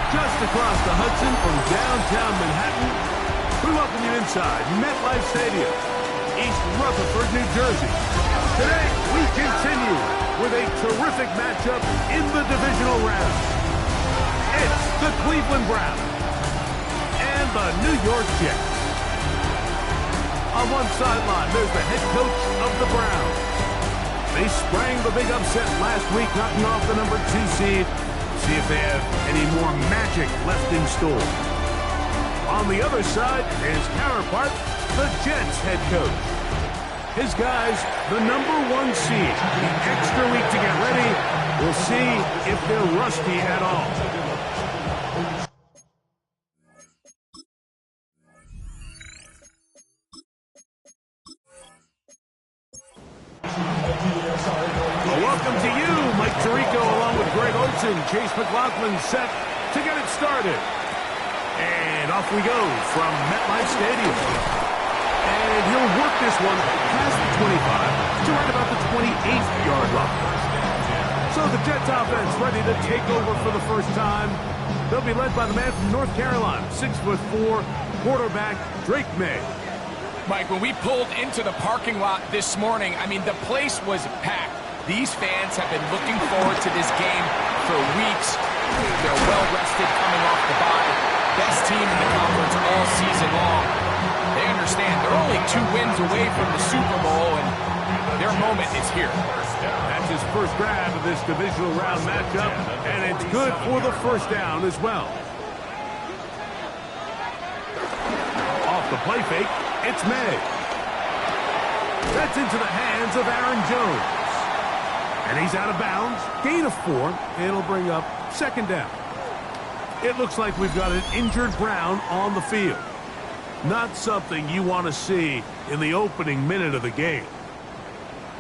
Just across the Hudson from downtown Manhattan, we welcome you inside MetLife Stadium, East Rutherford, New Jersey. Today, we continue with a terrific matchup in the divisional round. It's the Cleveland Browns and the New York Jets. On one sideline, there's the head coach of the Browns. They sprang the big upset last week, knocking off the number 2 seed. See if they have any more magic left in store. On the other side, his counterpart, the Jets head coach. His guys, the number 1 seed. The extra week to get ready. We'll see if they're rusty at all. Welcome to you, Mike Tirico, along with Greg Olson. Chase McLaughlin set to get it started. And off we go from MetLife Stadium. And he'll work this one past the 25 to right about the 28-yard line. So the Jets offense ready to take over for the first time. They'll be led by the man from North Carolina, 6'4", quarterback Drake May. Mike, when we pulled into the parking lot this morning, I mean, the place was packed. These fans have been looking forward to this game for weeks. They're well-rested coming off the bye. Best team in the conference all season long. They understand they're only 2 wins away from the Super Bowl, and their moment is here. That's his first grab of this divisional round matchup, and it's good for the first down as well. Off the play fake, it's May. That's into the hands of Aaron Jones. And he's out of bounds. Gain of 4. It'll bring up second down. It looks like we've got an injured Brown on the field. Not something you want to see in the opening minute of the game.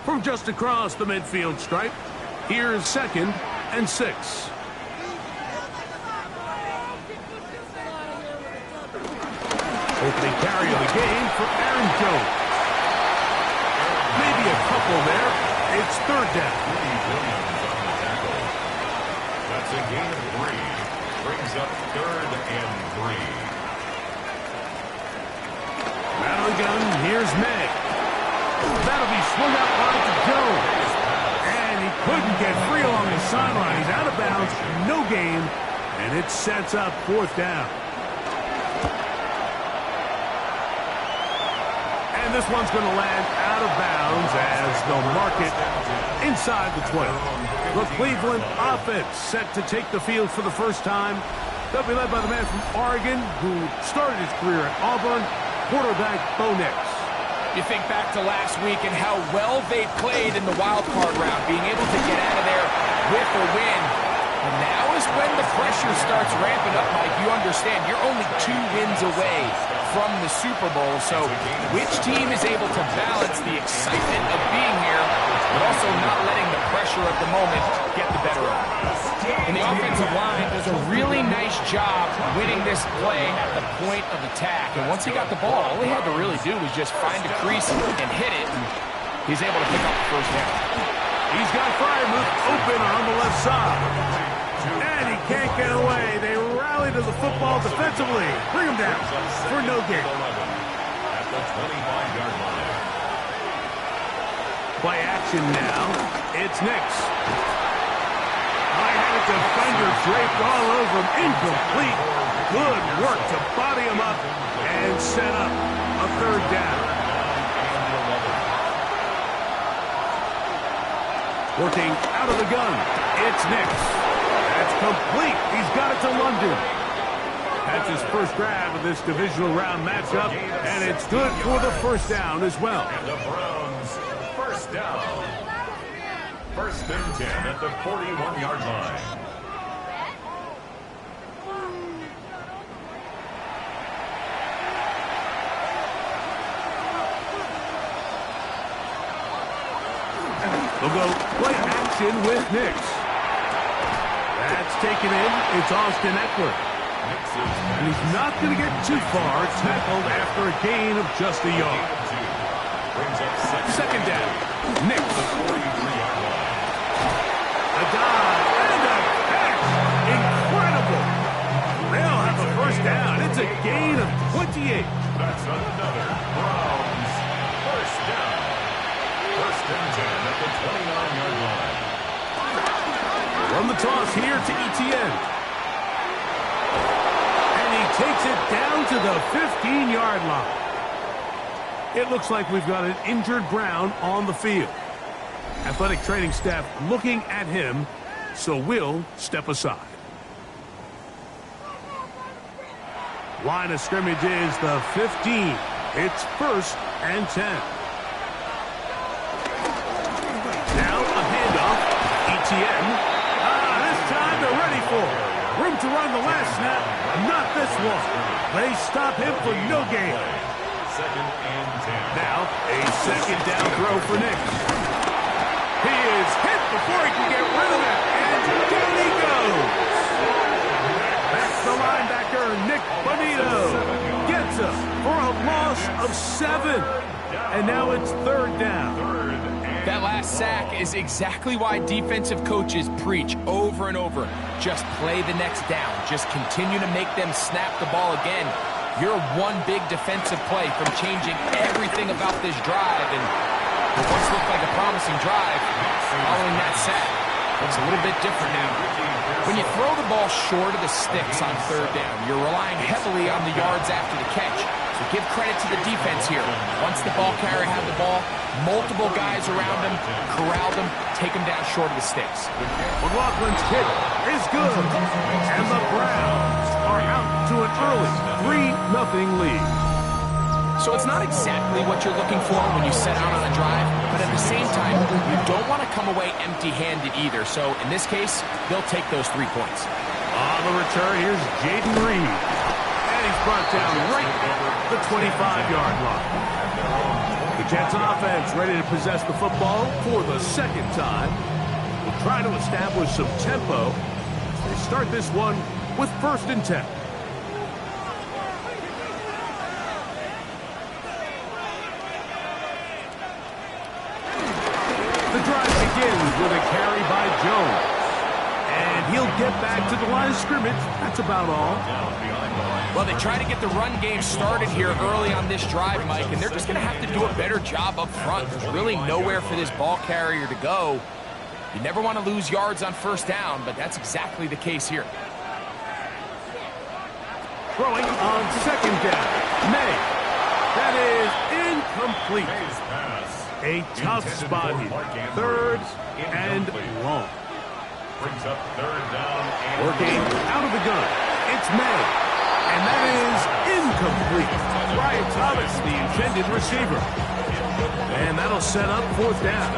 From just across the midfield stripe, here's 2nd and 6. Opening carry of the game for Aaron Jones. Maybe a couple there. It's 3rd down. That's a gain of 3. Brings up 3rd and 3. Out of the gun, here's May. That'll be swung out wide to Jones. And he couldn't get free along the sideline. He's out of bounds, no gain, and it sets up 4th down. And this one's going to land out of bounds as they'll mark it inside the 20. The Cleveland offense set to take the field for the first time. They'll be led by the man from Oregon who started his career at Auburn, quarterback Bo Nix. You think back to last week and how well they played in the wild card round, being able to get out of there with a win. And now is when the pressure starts ramping up, Mike. You understand, you're only 2 wins away from the Super Bowl, so which team is able to balance the excitement of being here, but also not letting the pressure of the moment get the better of it? And the offensive line does a really nice job winning this play at the point of attack. And once he got the ball, all he had to really do was just find a crease and hit it, and he's able to pick up the first down. He's got Freiermuth open on the left side. And he can't get away. They rally to the football defensively. Bring him down for no gain. At the 25-yard line. Play action now. It's Nix. High-headed defender draped all over him. Incomplete. Good work to body him up and set up a 3rd down. Working out of the gun. It's Nix. That's complete. He's got it to London. That's his first grab of this divisional round matchup, and it's good for the first down as well. And the Browns, first down. 1st and 10 at the 41-yard line. They'll go play action with Nix. That's taken in. It's Austin Eckler. And he's not going to get too far. Tackled after a gain of just a yard. 2nd down. Nix. A dive and a catch. Incredible. game. That's another Browns first down. First and 10 at the 29-yard line. From the toss here to Etienne. And he takes it down to the 15-yard line. It looks like we've got an injured Brown on the field. Athletic training staff looking at him, so we'll step aside. Line of scrimmage is the 15. It's first and 10. Now a handoff. Etienne. This time they're ready for it. Room to run the last snap. Not this one. They stop him for no gain. Second and 10. Now a second down throw for Nick. He is hit before he can get rid of it. And down he goes. That's the linebacker, Nick Bonito. Gets him for a loss of 7. And now it's third down. That last sack is exactly why defensive coaches preach over and over. Just play the next down. Just continue to make them snap the ball again. You're one big defensive play from changing everything about this drive. And what once looked like a promising drive, following that sack, looks a little bit different now. When you throw the ball short of the sticks on third down, you're relying heavily on the yards after the catch. So give credit to the defense here. Once the ball carrier had the ball, multiple guys around him, corralled him, take him down short of the sticks. McLaughlin's kick is good. And the Browns are out to an early 3-0 lead. So it's not exactly what you're looking for when you set out on a drive, but at the same time, you don't want to come away empty-handed either. So in this case, they'll take those 3 points. On the return, here's Jaden Reed. And he's brought down right at the 25-yard line. The Jets offense ready to possess the football for the second time. Will try to establish some tempo as they start this one with first and 10. The drive begins with a carry by Jones. And he'll get back to the line of scrimmage. That's about all. Well, they try to get the run game started here early on this drive, Mike, and they're just going to have to do a better job up front. There's really nowhere for this ball carrier to go. You never want to lose yards on first down, but that's exactly the case here. Throwing on second down. May. That is incomplete. A tough spot here. Third and long. Brings up third down. Working out of the gun. It's May. And that is incomplete. Brian Thomas, the intended receiver. And that'll set up fourth down.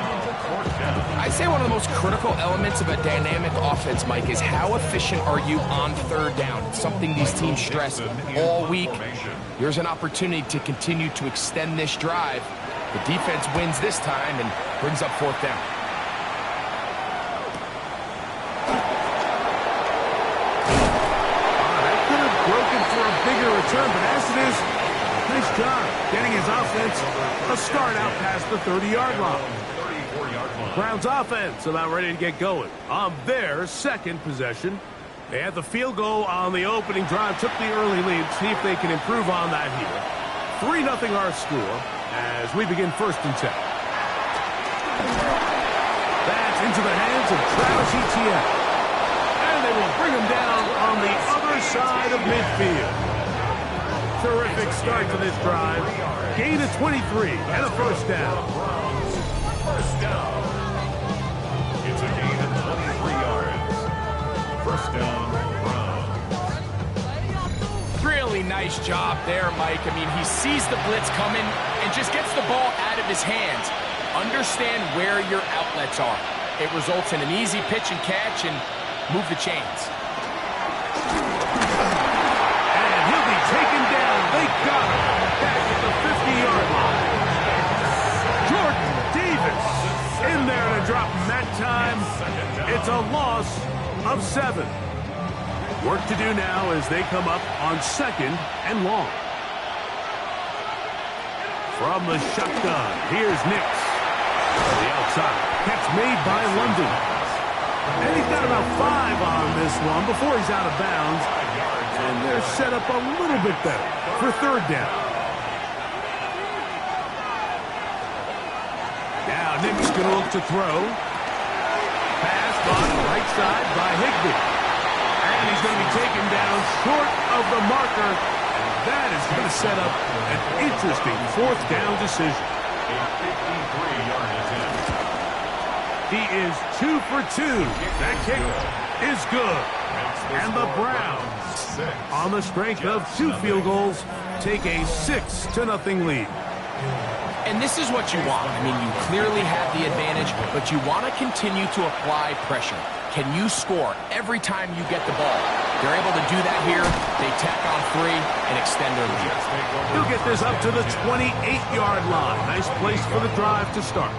I'd say one of the most critical elements of a dynamic offense, Mike, is how efficient are you on third down. It's something these teams stress all week. Here's an opportunity to continue to extend this drive. The defense wins this time and brings up fourth down. That could have broken for a bigger return, but as it is, nice job getting his offense a start out past the 30-yard line. Browns offense about ready to get going on their second possession. They had the field goal on the opening drive, took the early lead. See if they can improve on that here. 3-0 our score as we begin first and 10. That's into the hands of Travis Etienne. And they will bring him down on the other side of midfield. Terrific start to this drive. Gain of 23 and a first down. First down. It's a gain of 23 yards. First down, Browns. Really nice job there, Mike. I mean, he sees the blitz coming and just gets the ball out of his hands. Understand where your outlets are. It results in an easy pitch and catch and move the chains. And he'll be taken down. They got him back at the 50-yard line. Jordan Davis in there to drop him that time. It's a loss of 7. Work to do now as they come up on second and long. From the shotgun, here's Nix. To the outside, catch made by London. And he's got about 5 on this one before he's out of bounds. And they're set up a little bit better for third down. Now Nick's going to look to throw. Pass on the right side by Higbee. And he's going to be taken down short of the marker. And that is going to set up an interesting fourth down decision. A 53-yard attempt. He is 2 for 2. That kick is good. And the Browns, on the strength of 2 field goals, take a 6-0 lead. And this is what you want. I mean, you clearly have the advantage, but you want to continue to apply pressure. Can you score every time you get the ball? They're able to do that here. They tack on 3 and extend their lead. He'll get this up to the 28-yard line. Nice place for the drive to start.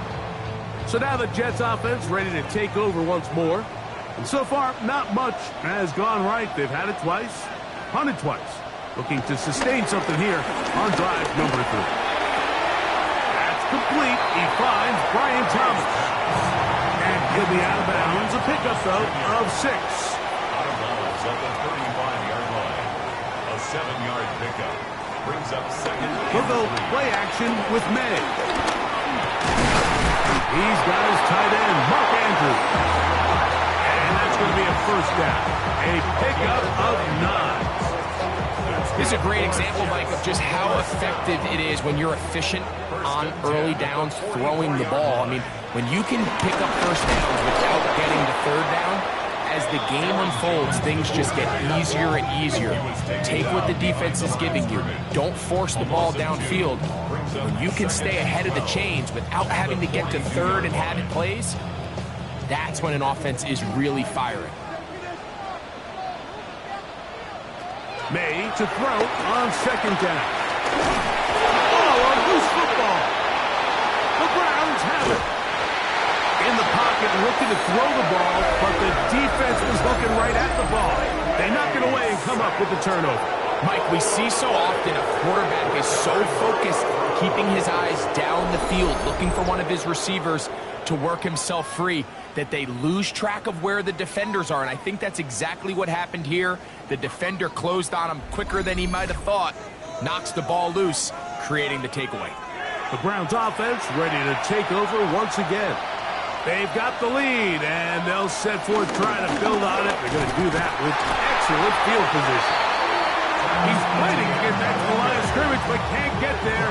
So now the Jets offense ready to take over once more. And so far, not much has gone right. They've had it twice, punted twice. Looking to sustain something here on drive number 3. Complete. He finds Brian Thomas. And he'll be out of bounds. A pickup, though, of 6. Out of bounds at the 35-yard line. A 7-yard pickup. Brings up second. We'll go play action with May. He's got his tight end, Mark Andrews. And that's going to be a first down. A pickup of 9. This is a great example, Mike, of just how effective it is when you're efficient on early downs throwing the ball. I mean, when you can pick up first downs without getting the third down, as the game unfolds, things just get easier and easier. Take what the defense is giving you. Don't force the ball downfield. When you can stay ahead of the chains without having to get to third and have it plays, that's when an offense is really firing. May to throw on second down. Oh, a loose football. The Browns have it. In the pocket, looking to throw the ball, but the defense was looking right at the ball. They knock it away and come up with the turnover. Mike, we see so often a quarterback is so focused, keeping his eyes down the field, looking for one of his receivers to work himself free, that they lose track of where the defenders are. And I think that's exactly what happened here. The defender closed on him quicker than he might have thought. Knocks the ball loose, creating the takeaway. The Browns offense ready to take over once again. They've got the lead, and they'll set forth trying to build on it. They're going to do that with excellent field position. He's fighting to get back to the line of scrimmage, but can't get there.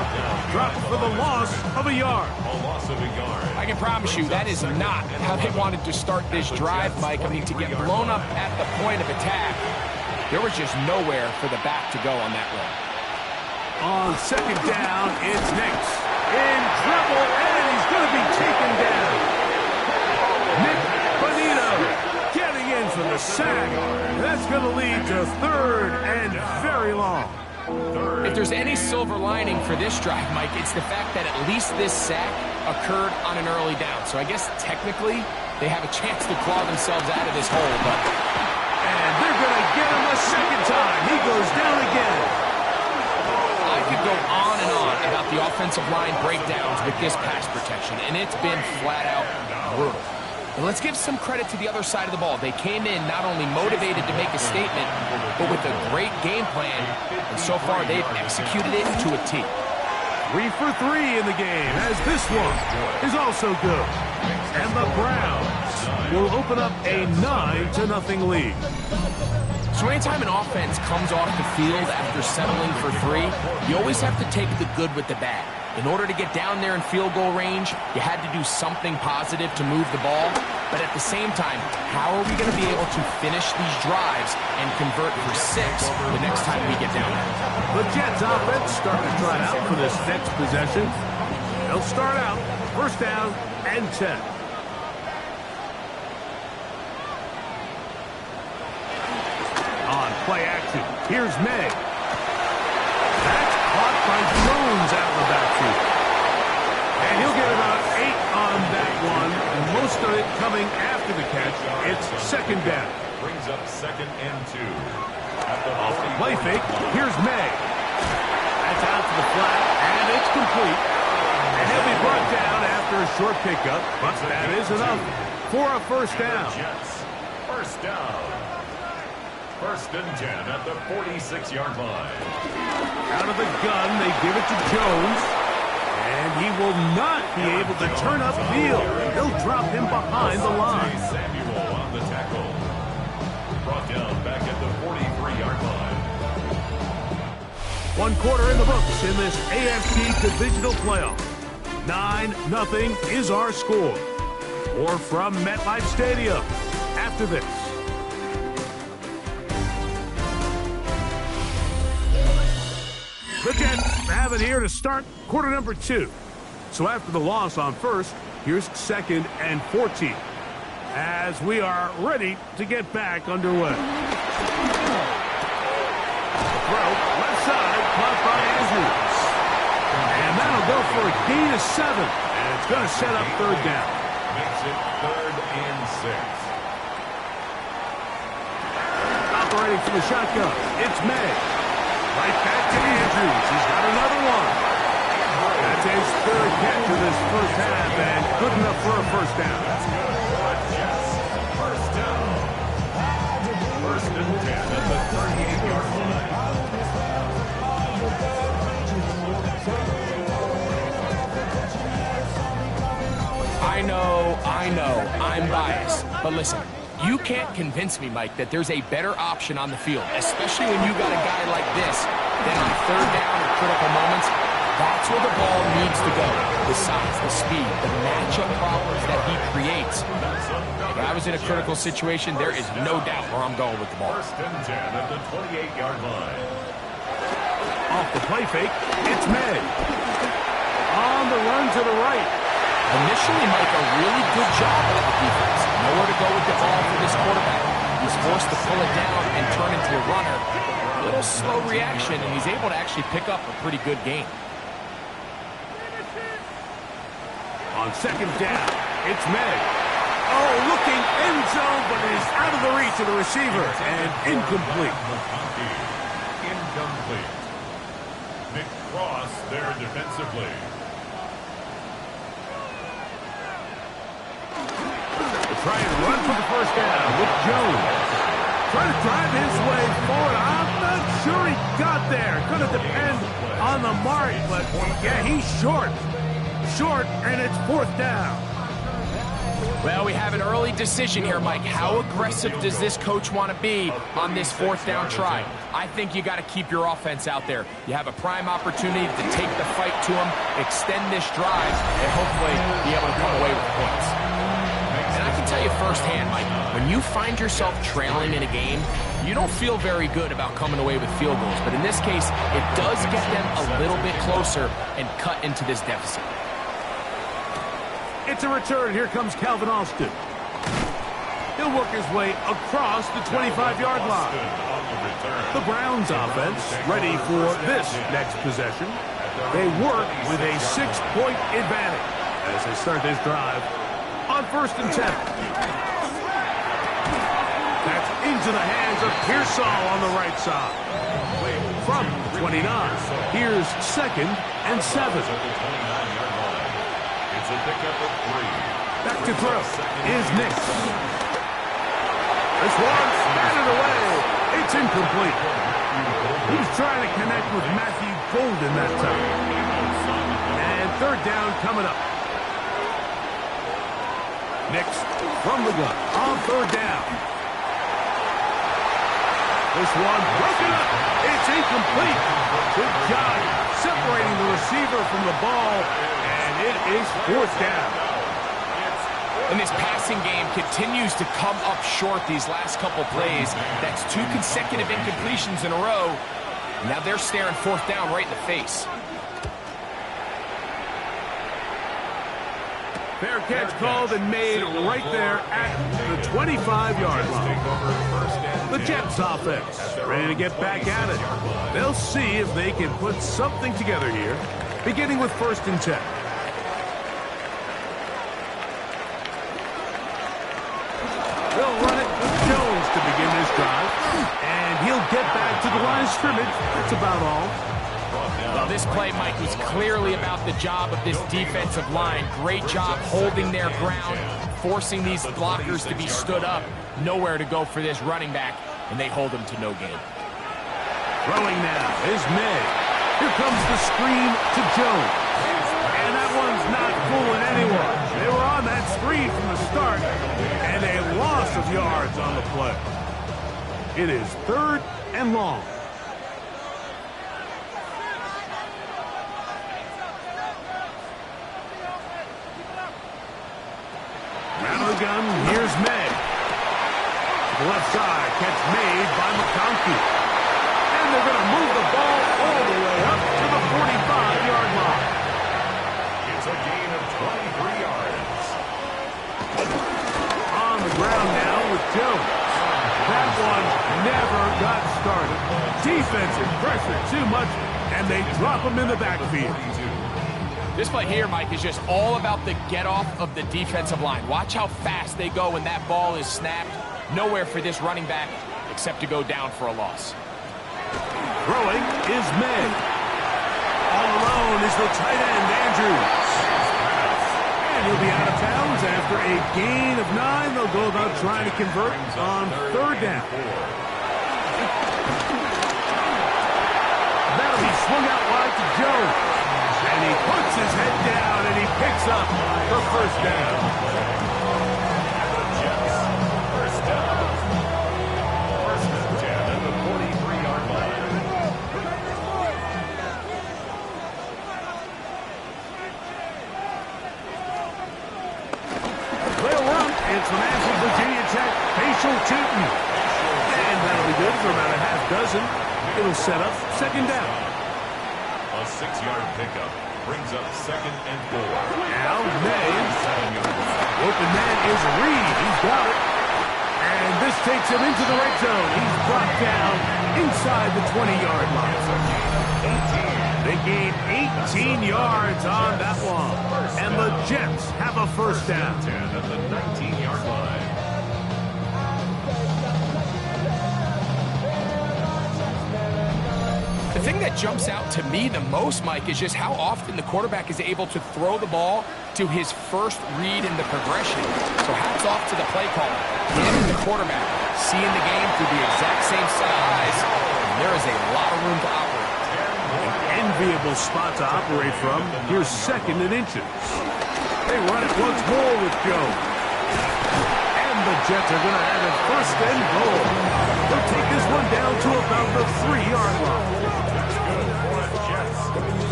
Drops for the loss of a yard. A loss of a yard. I can promise you that is not how they wanted to start this drive, Mike. I mean, to get blown up at the point of attack, there was just nowhere for the back to go on that run. On second down, it's Nix. In trouble, and he's going to be taken down. Nick Bonito getting in for the sack. That's going to lead to third and very long. If there's any silver lining for this drive, Mike, it's the fact that at least this sack occurred on an early down. So I guess technically they have a chance to claw themselves out of this hole. And they're going to get him a second time. He goes down again. I could go on and on about the offensive line breakdowns with this pass protection, and it's been flat out brutal. And let's give some credit to the other side of the ball. They came in not only motivated to make a statement, but with a great game plan. And so far, they've executed it to a T. 3 for 3 in the game, as this one is also good. And the Browns will open up a 9-0 lead. So anytime an offense comes off the field after settling for 3, you always have to take the good with the bad. In order to get down there in field goal range, you had to do something positive to move the ball. But at the same time, how are we going to be able to finish these drives and convert for 6 the next time we get down there? The Jets offense starting to try out for this next possession. They'll start out first down and 10. On play action, here's May. That's caught by Jones out of the backfield. And he'll get about 8 on that one. And most of it coming after the catch. It's second down. Brings up second and 2. Off the play fake, here's May. That's out to the flat, and it's complete. And he'll be brought down after a short pickup, but that is enough for a first down. Jets, first down. First and 10 at the 46-yard line. Out of the gun, they give it to Jones. And he will not be able to turn upfield. He'll drop him behind the line. Samuel on the tackle. Brought down back at the 43-yard line. 1 quarter in the books in this AFC Divisional Playoff. 9-0 is our score. More from MetLife Stadium after this. The Jets have it here to start quarter number 2. So after the loss on first, here's 2nd and 14. As we are ready to get back underway. Throw, left side, caught by Andrews. And that'll go for a gain of 7. And it's going to set up 3rd down. Makes it 3rd and 6. Operating from the shotgun, it's May. Right back to Andrews. He's got another one. That's his 3rd catch of this first half, and good enough for a first down. That's good for the Jets. First down. First and 10 at the 38-yard line. I know, I'm biased. But listen, you can't convince me, Mike, that there's a better option on the field, especially when you got a guy like this. Then on 3rd down or critical moments, that's where the ball needs to go. The size, the speed, the matchup problems that he creates. If I was in a critical situation, there is no doubt where I'm going with the ball. First and 10 at the 28-yard line. Off the play fake, it's May. On the run to the right. Initially, Mike, a really good job of the defense. Nowhere to go with the ball for this quarterback. He's forced to pull it down and turn into a runner. A little slow reaction, and he's able to actually pick up a pretty good gain. On 2nd down, it's May. Oh, looking end zone, but it is out of the reach of the receiver, and incomplete. Incomplete. Nick Cross there defensively. Try and run for the first down with Jones. Trying to drive his way forward. I'm not sure he got there. Going to depend on the mark, but yeah, he's short. Short, and it's 4th down. Well, we have an early decision here, Mike. How aggressive does this coach want to be on this 4th down try? I think you got to keep your offense out there. You have a prime opportunity to take the fight to him, extend this drive, and hopefully be able to come away with points. And I can tell you firsthand, Mike, when you find yourself trailing in a game, you don't feel very good about coming away with field goals. But in this case, it does get them a little bit closer and cut into this deficit. It's a return. Here comes Calvin Austin. He'll work his way across the 25-yard line. The Browns offense ready for this next possession. They work with a 6-point advantage as they start this drive on 1st and 10. That's into the hands of Pearsall on the right side. From 29, here's 2nd and 7. It's a pickup of 3. Back to throw is Nix. This one batted away. It's incomplete. He was trying to connect with Matthew Golden that time. And 3rd down coming up. Nix from the gun on 3rd down. This one broken up. It's incomplete. Good job separating the receiver from the ball. And it is 4th down. And this passing game continues to come up short these last couple plays. That's 2 consecutive incompletions in a row. Now they're staring 4th down right in the face. Fair catch called and made right there at the 25-yard line. The Jets offense ready to get back at it. They'll see if they can put something together here, beginning with 1st and 10. They'll run it with Jones to begin this drive, and he'll get back to the line of scrimmage. That's about all. Well, this play, Mike, was clearly about the job of this defensive line. Great job holding their ground, forcing these blockers to be stood up. Nowhere to go for this running back. and they hold him to no gain. Throwing now is May. Here comes the screen to Jones. And that one's not fooling anyone. They were on that screen from the start, and a loss of yards on the play. It is 3rd and long. Out of the gun, here's May. The left side, catch made by McConkey. And they're going to move the ball all the way up to the 45-yard line. It's a gain of 23 yards. On the ground now with Jones. That one never got started. Defensive pressure too much, and they drop him in the backfield. This play here, Mike, is just all about the get-off of the defensive line. Watch how fast they go when that ball is snapped. Nowhere for this running back except to go down for a loss. Throwing is May. All alone is the tight end, Andrews. And he'll be out of bounds after a gain of 9. They'll go about trying to convert on 3rd down. That'll be swung out wide to Jones. And he puts his head down and he picks up the 1st down. First down. 1st and 10 at the 43-yard line. They'll run. It's from Ashland, Virginia Tech. Facial Tootin. And that'll be good for about a half dozen. It'll set up 2nd down. A 6-yard pickup brings up 2nd and 4. Now May. 7-yard line. Open man is Reed. He's got it. And this takes him into the red zone. He's brought down inside the 20-yard line. They gain 18 yards on that one. And the Jets have a 1st down. 10 at the 19-yard line. The thing that jumps out to me the most, Mike, is just how often the quarterback is able to throw the ball to his first read in the progression. So hats off to the play caller. Him, the quarterback, seeing the game through the exact same set of eyes. And there is a lot of room to operate. An enviable spot to operate from. Here's 2nd and inches. They run it once more with Jones. And the Jets are going to have it 1st and goal. They'll take this one down to about the 3-yard line.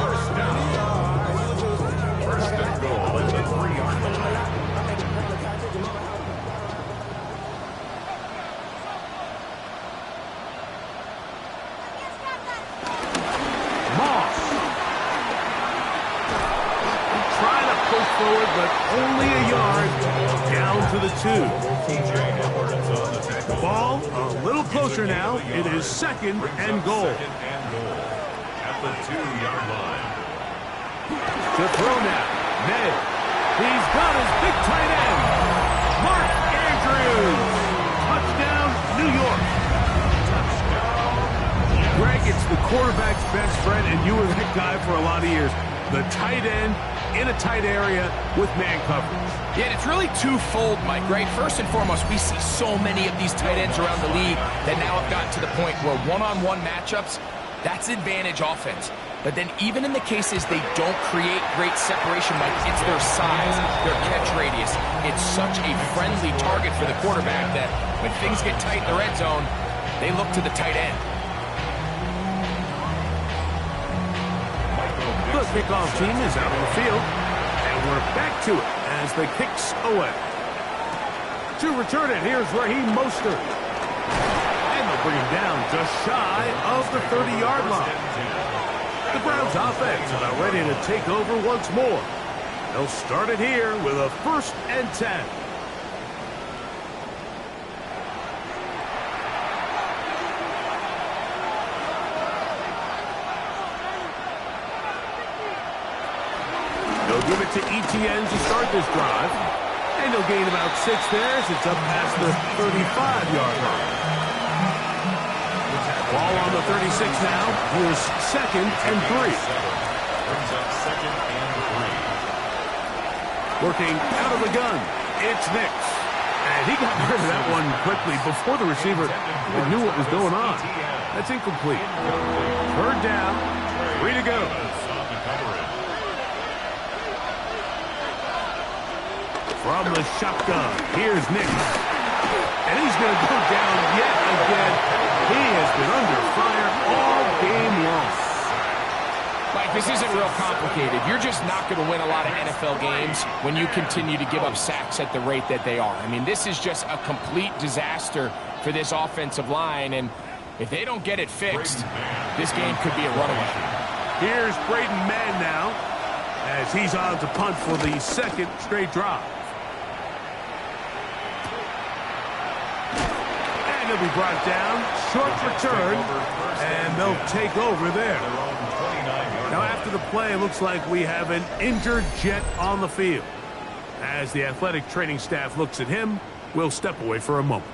First down. 1st and goal at the 3-yard line. Moss. Trying to push forward, but only a yard. Down to the 2. Ball a little closer now. It is 2nd and goal. 2nd and goal at the 2-yard line. To throw now. May. He's got his big tight end. Mark Andrews. Touchdown, New York. Greg, it's the quarterback's best friend, and you were that guy for a lot of years. The tight end in a tight area with man coverage. Yeah, and it's really twofold, Mike, right? First and foremost, we see so many of these tight ends around the league that now have gotten to the point where one-on-one matchups, that's advantage offense. But then even in the cases they don't create great separation, Mike, it's their size, their catch radius. It's such a friendly target for the quarterback that when things get tight in the red zone, they look to the tight end. The kickoff team is out on the field, and we're back to it as the kicks away. To return it, here's Raheem Mostert. And they'll bring him down just shy of the 30-yard line. The Browns offense about ready to take over once more. They'll start it here with a 1st and 10. They'll give it to Etienne to start this drive. And they'll gain about 6 there as it's up past the 35-yard line. Ball on the 36 now. Here's 2nd and 3. Brings up 2nd and 3. Working out of the gun. It's Nix. And And he got rid of that one quickly before the receiver even knew what was going on. That's incomplete. Third down, 3 to go. From the shotgun, here's Nick. And he's going to go down yet again. He has been under fire all game long. Mike, this isn't real complicated. You're just not going to win a lot of NFL games when you continue to give up sacks at the rate that they are. I mean, this is just a complete disaster for this offensive line, and if they don't get it fixed, this game could be a runaway. Here's Braden Mann now, as he's on to punt for the second straight drive. And he'll be brought down, short return, and they'll take over there. Now, after the play, it looks like we have an injured Jet on the field. As the athletic training staff looks at him, we'll step away for a moment.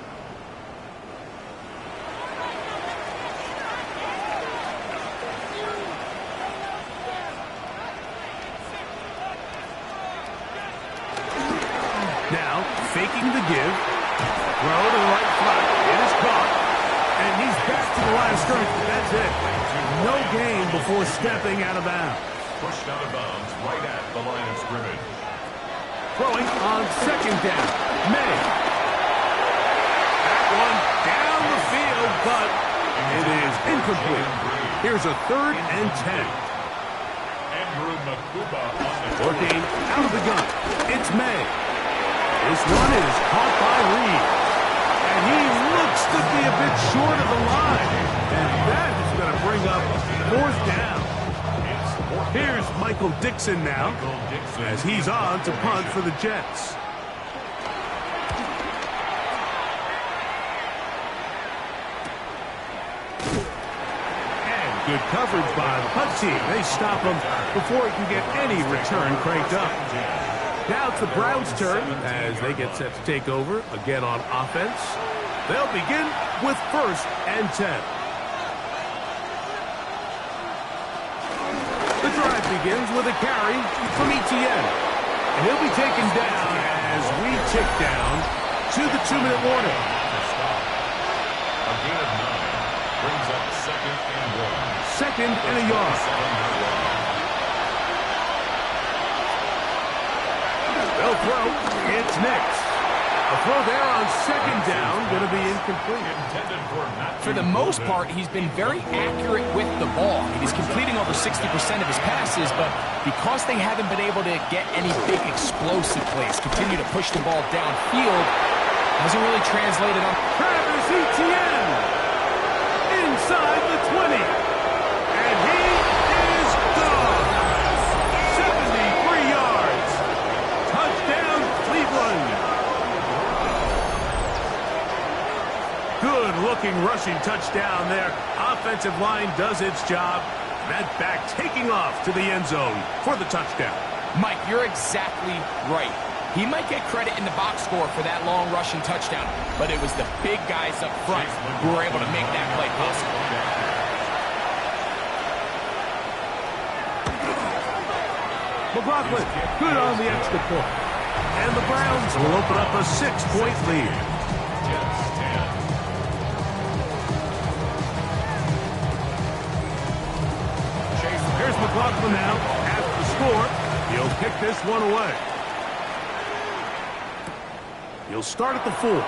Now, faking the give, throw to the right flat, it is caught, and he's back to the line of scrimmage. That's it. No gain before stepping out of bounds. Pushed out of bounds right at the line of scrimmage. Throwing on second down. May. That one down the field, but it is incomplete. Here's a 3rd and 10. Working out of the gun. It's May. This one is caught by Reed. And he looks to be a bit short of the line. And that is going to bring up 4th down. Here's Michael Dixon now, as he's on to punt for the Jets. And good coverage by the punt team. They stop him before he can get any return cranked up. Now it's the Browns' turn as they get set to take over again on offense. They'll begin with 1st and 10. The drive begins with a carry from Etienne. And he'll be taken down as we tick down to the 2-minute warning. A gain of 9 brings up 2nd and 1. 2nd and a yard. They'll throw. It's next. A throw there on 2nd down, going to be incomplete. For the most part, he's been very accurate with the ball. He's completing over 60% of his passes, but because they haven't been able to get any big explosive plays, continue to push the ball downfield, hasn't really translated on. Travis Etienne inside the 20. And he is gone. 73 yards. Touchdown, Cleveland. Good-looking rushing touchdown there. Offensive line does its job. That back taking off to the end zone for the touchdown. Mike, you're exactly right. He might get credit in the box score for that long rushing touchdown, but it was the big guys up front who were able to make that play possible. McLaughlin, good on the extra point. And the Browns will open up a 6-point lead. Here's McLaughlin now. After the score, he'll kick this one away. He'll start at the 4. And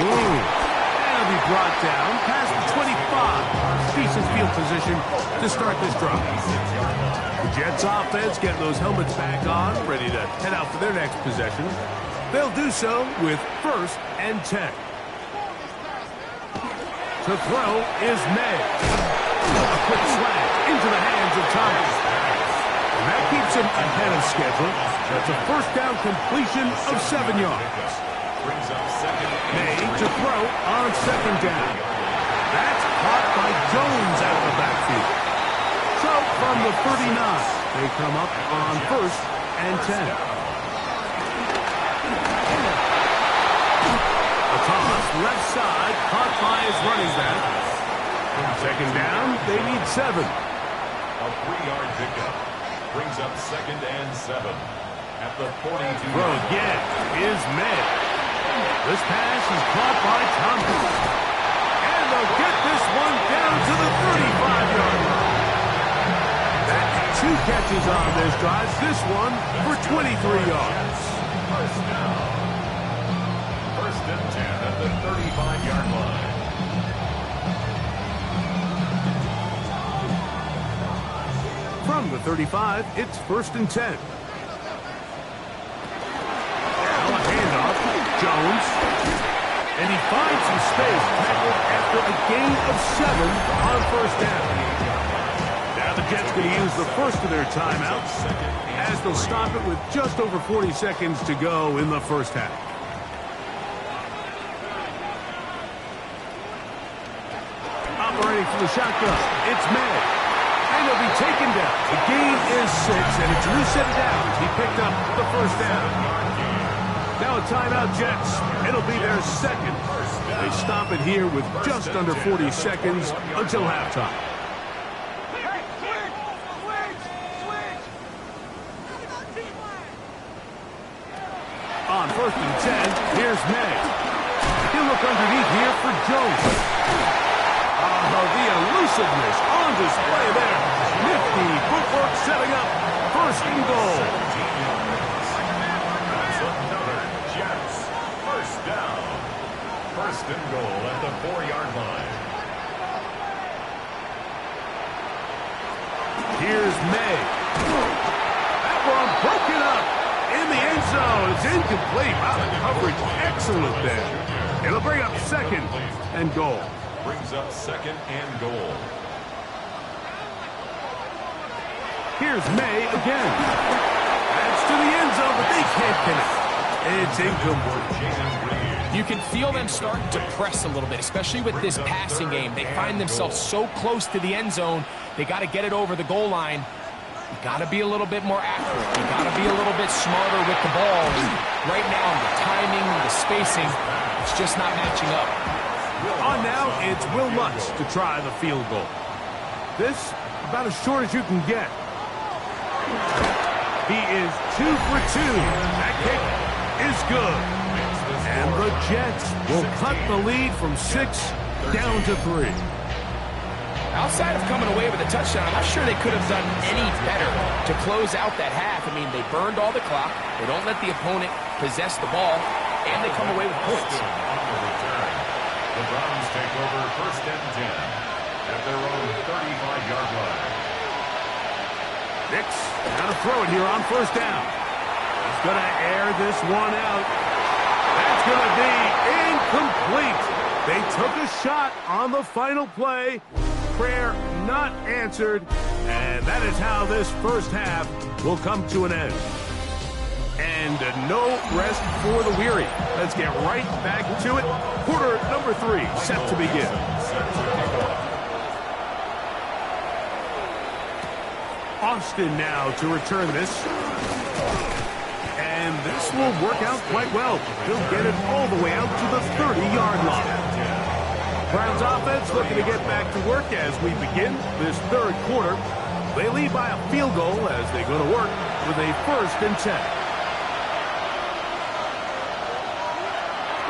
he'll be brought down past the 25. Decent field position to start this drive. The Jets offense getting those helmets back on, ready to head out for their next possession. They'll do so with 1st and 10. To throw is May. A quick slant into the hands of Thomas. And that keeps him ahead of schedule. That's a 1st down completion of 7 yards. May to throw on 2nd down. That's caught by Jones out of the backfield. So from the 39, they come up on 1st and 10. A toss left side, caught by his running back. 2nd down, they need 7. A 3-yard pickup brings up 2nd and 7 at the 42. Throw again is May. This pass is caught by Thompson. And they'll get this one down to the 35-yard line. That's 2 catches on this drive. This one for 23 yards. First down. First and 10 at the 35-yard line. From the 35, it's first and 10. Now a handoff. Jones. And he finds some space. Tackled after a gain of 7 on first down. Now the Jets going to use the first of their timeouts as they'll stop it with just over 40 seconds to go in the first half. Operating from the shotgun, it's May. And he'll be taken down. The gain is 6, and it's reset down. He picked up the first down. Now a timeout, Jets. It'll be their second. They stop it here with just under 40 seconds until halftime. On first and 10, here's May. He'll look underneath here for Jones. The elusiveness on display there. Nifty footwork setting up first and goal. That's another Jets. First down. First and goal at the 4-yard line. Here's May. That one broken up in the end zone. It's incomplete. Wow, the coverage excellent there. It'll bring up second and goal. Brings up second and goal. Here's May again. That's to the end zone, but they can't connect. It's incomplete. You can feel them starting to press a little bit, especially with this passing game. They find themselves so close to the end zone, they got to get it over the goal line. You got to be a little bit more accurate. You got to be a little bit smarter with the ball. And right now, the timing, the spacing, it's just not matching up. On now, it's Will Lutz to try the field goal. This, about as short as you can get. He is 2 for 2. That kick is good. And the Jets will cut the lead from 6 down to 3. Outside of coming away with a touchdown, I'm not sure they could have done any better to close out that half. I mean, they burned all the clock. They don't let the opponent possess the ball, and they come away with points. The Browns take over first and 10 at their own 35-yard line. Nix, got to throw it here on first down. He's going to air this one out. That's going to be incomplete. They took a shot on the final play. Prayer not answered. And that is how this first half will come to an end. And no rest for the weary. Let's get right back to it. Quarter number 3 set to begin. Austin now to return this. And this will work out quite well. He'll get it all the way out to the 30-yard line. Browns offense looking to get back to work as we begin this third quarter. They lead by a field goal as they go to work with a first and 10.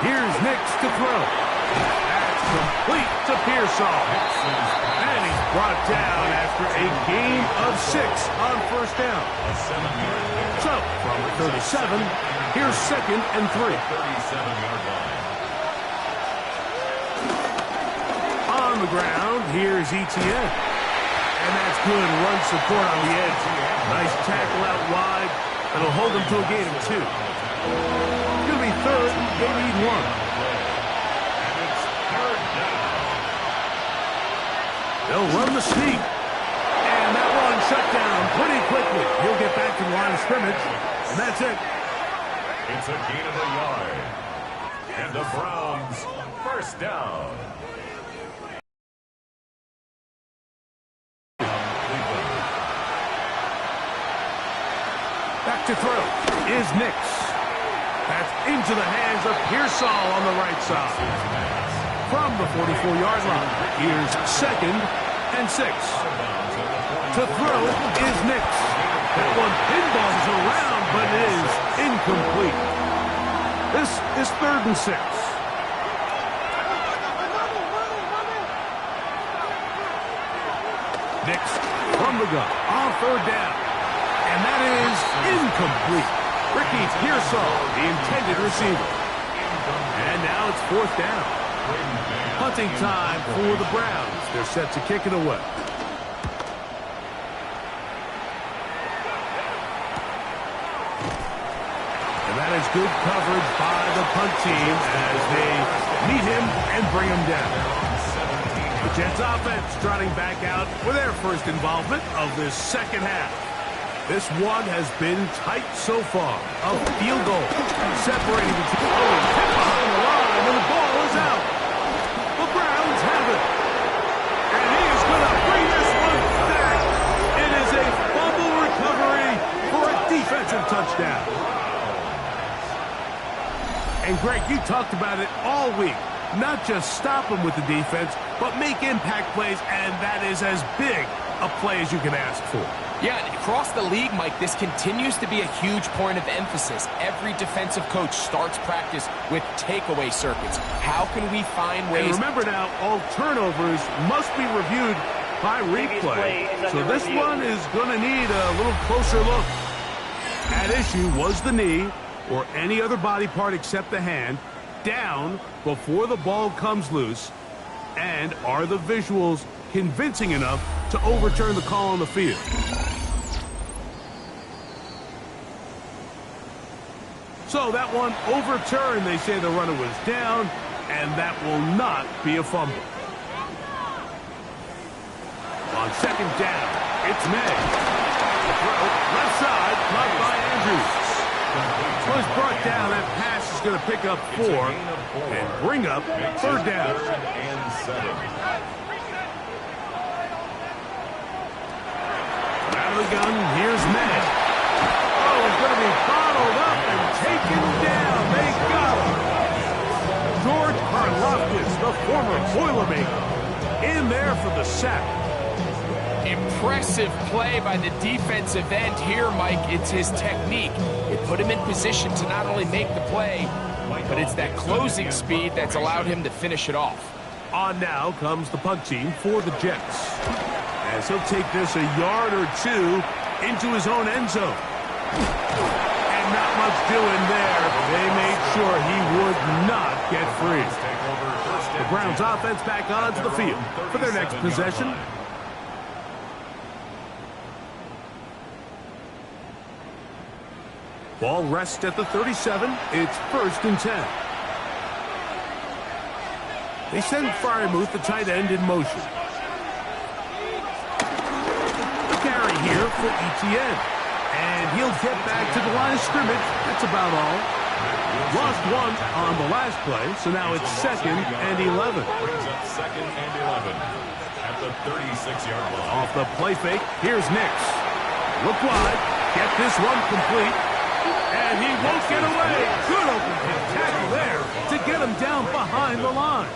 Here's Nix to throw. That's complete to Pearsall. And he's brought down after a gain of 6 on first down. So, from the 37, here's second and 3. 37-yard line. On the ground, here's Etienne. And that's good run support on the edge. Nice tackle out wide. That'll hold them to a gain of 2. Going to be third. They need 1. And it's third down. They'll run the sneak. And that one shut down pretty quickly. He'll get back to the line of scrimmage. And that's it. It's a gain of a yard. And the Browns first down. Back to throw is Nix. That's into the hands of Pearsall on the right side. From the 44-yard line, here's second and 6. To throw is Nix. That one pinballs around, but it is incomplete. This is 3rd and 6. Nix from the gun on 3rd down. And that is incomplete. Ricky Pearsall, the intended receiver. And now it's 4th down. Punting time for the Browns. They're set to kick it away. And that is good coverage by the punt team as they meet him and bring him down. The Jets offense trotting back out for their first involvement of this second half. This one has been tight so far. A field goal separating the two. Oh, hit behind the line, and the ball is out. The Browns have it. And he is going to bring this one back. It is a fumble recovery for a defensive touchdown. And Greg, you talked about it all week. Not just stop him with the defense, but make impact plays, and that is as big a play as you can ask for. Yeah, and across the league, Mike, this continues to be a huge point of emphasis. Every defensive coach starts practice with takeaway circuits. How can we find ways... And remember now, all turnovers must be reviewed by replay. So this one is going to need a little closer look. At issue was the knee, or any other body part except the hand, down before the ball comes loose, and are the visuals convincing enough to overturn the call on the field? So that one overturned. They say the runner was down, and that will not be a fumble. On 2nd down, it's May. The throw, left side, caught by Andrews. Was brought down. That pass is going to pick up 4 and bring up 3rd down. Out of the gun, here's May. Oh, he's going to be bottled up and taken down. They got him. George Karlaftis, the former Boilermaker, in there for the sack. Impressive play by the defensive end here, Mike. It's his technique. It put him in position to not only make the play, but it's that closing speed that's allowed him to finish it off. On now comes the punt team for the Jets, as he'll take this a yard or 2 into his own end zone. And not much doing there. They made sure he would not get free. The Browns offense back onto the field for their next possession. Ball rests at the 37. It's 1st and 10. They send Freiermuth, the tight end, in motion. The carry here for Etienne. And he'll get back to the line of scrimmage. That's about all. Lost 1 on the last play, so now it's 2nd and 11. Brings up 2nd and 11 at the 36-yard line. Off the play fake, here's Nix. Look wide, get this one complete. And he won't get away. Good open tackle there to get him down behind the line.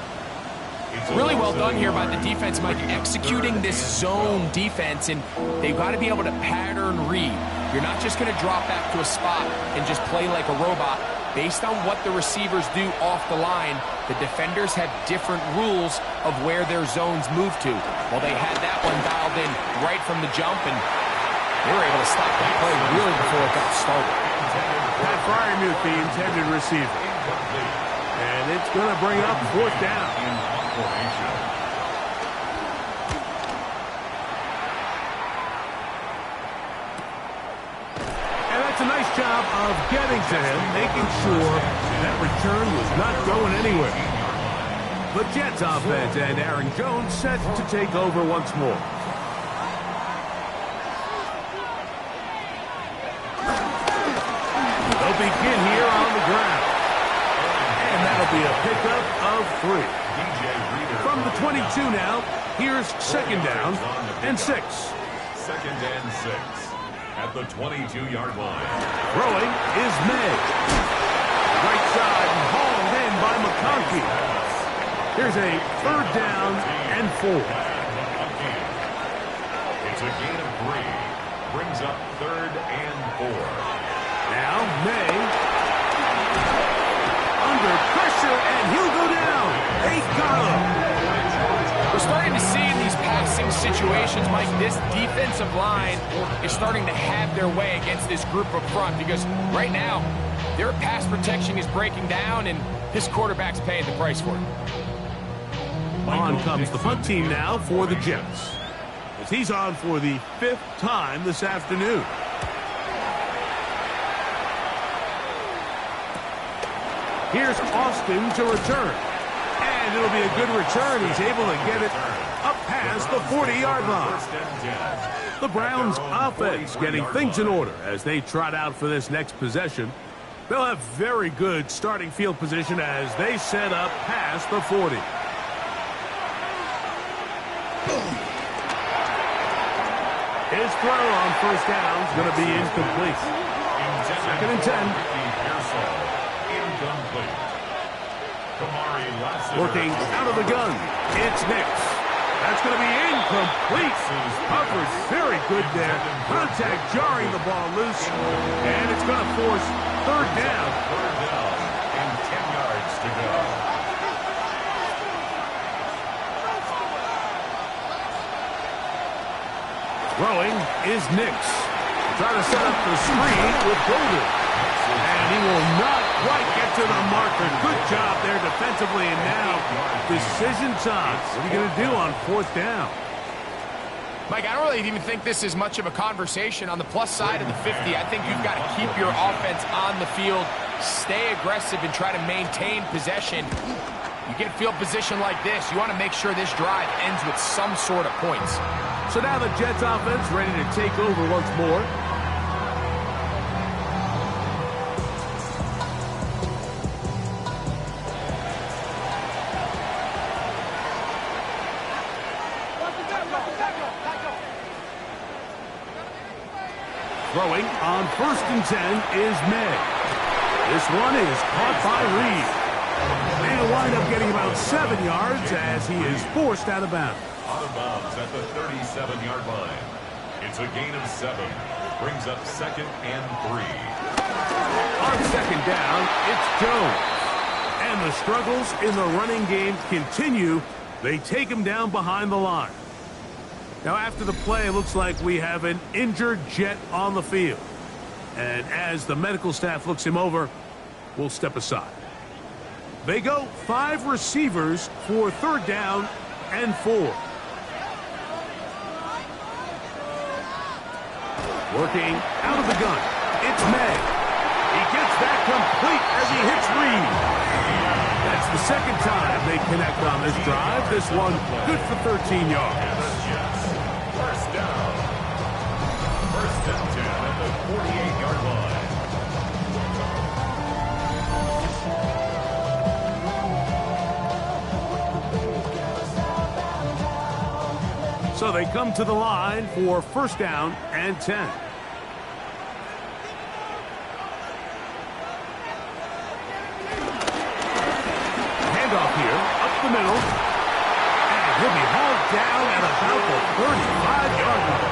Really well done here by the defense, Mike, executing this zone defense, and they've got to be able to pattern read. You're not just going to drop back to a spot and just play like a robot. Based on what the receivers do off the line, the defenders have different rules of where their zones move to. Well, they had that one dialed in right from the jump, and they were able to stop that play really before it got started. Pat Freiermuth, the intended receiver. And it's going to bring up 4th down. And that's a nice job of getting to him, making sure that return was not going anywhere. The Jets offense and Aaron Jones set to take over once more. They'll begin here on the ground. And that'll be a pickup of 3. From the 22 now, here's 2nd down and 6. 2nd and 6 at the 22-yard line. Throwing is May. Right side hauled in by McConkey. Here's a 3rd down and 4. It's a gain of 3. Brings up 3rd and 4. Now May under pressure, and he'll go down. They got him. We're starting to see in these passing situations, Mike, this defensive line is starting to have their way against this group up front because right now, their pass protection is breaking down, and this quarterback's paying the price for it. On comes the punt team now for the Jets, as he's on for the 5th time this afternoon. Here's Austin to return. And it'll be a good return. He's able to get it up past the 40-yard line. The Browns offense getting things in order as they trot out for this next possession. They'll have very good starting field position as they set up past the 40. His throw on first down is going to be incomplete. 2nd and 10. Working out of the gun. It's Nix. That's going to be incomplete. Coverage very good there. Contact jarring the ball loose. And it's going to force 3rd down. And 10 yards to go. Throwing is Nix. Trying to set up the screen with Golden. And he will not quite get to the marker. Good job there defensively. And now, decision time. What are you going to do on 4th down? Mike, I don't really even think this is much of a conversation on the plus side of the 50. I think you've got to keep your offense on the field, stay aggressive, and try to maintain possession. You get field position like this, you want to make sure this drive ends with some sort of points. So now the Jets offense ready to take over once more. Throwing on 1st and 10 is May. This one is caught by Reed. They'll wind up getting about 7 yards as he is forced out of bounds. Out of bounds at the 37-yard line. It's a gain of 7. Brings up 2nd and 3. On 2nd down, it's Jones. And the struggles in the running game continue. They take him down behind the line. Now, after the play, it looks like we have an injured Jet on the field. And as the medical staff looks him over, we'll step aside. They go 5 receivers for 3rd down and 4. Working out of the gun, it's May. He gets that complete as he hits Reed. That's the 2nd time they connect on this drive. This one good for 13 yards. First down. 1st and 10 at the 48-yard line. So they come to the line for 1st down and 10. Handoff here, up the middle. And he'll be hauled down at about the 35-yard line.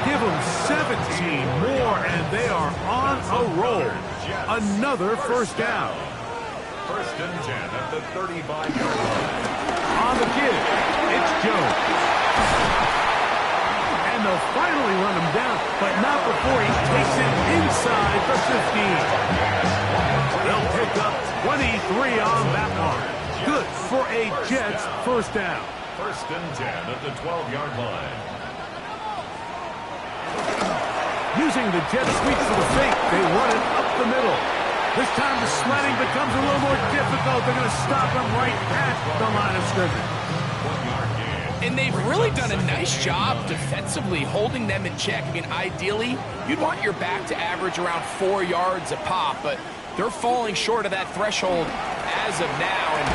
Give them 17 more, and they are on a roll. Another 1st down. 1st and 10 at the 35-yard line. On the give, it's Jones. And they'll finally run him down, but not before he takes it inside the 15. They'll pick up 23 on that one. Good for a Jets 1st down. 1st and 10 at the 12-yard line. Using the jet sweep for the fake, they run it up the middle. This time the sledding becomes a little more difficult. They're going to stop him right at the line of scrimmage. And they've really done a nice job defensively holding them in check. I mean, ideally, you'd want your back to average around 4 yards a pop, but they're falling short of that threshold as of now, and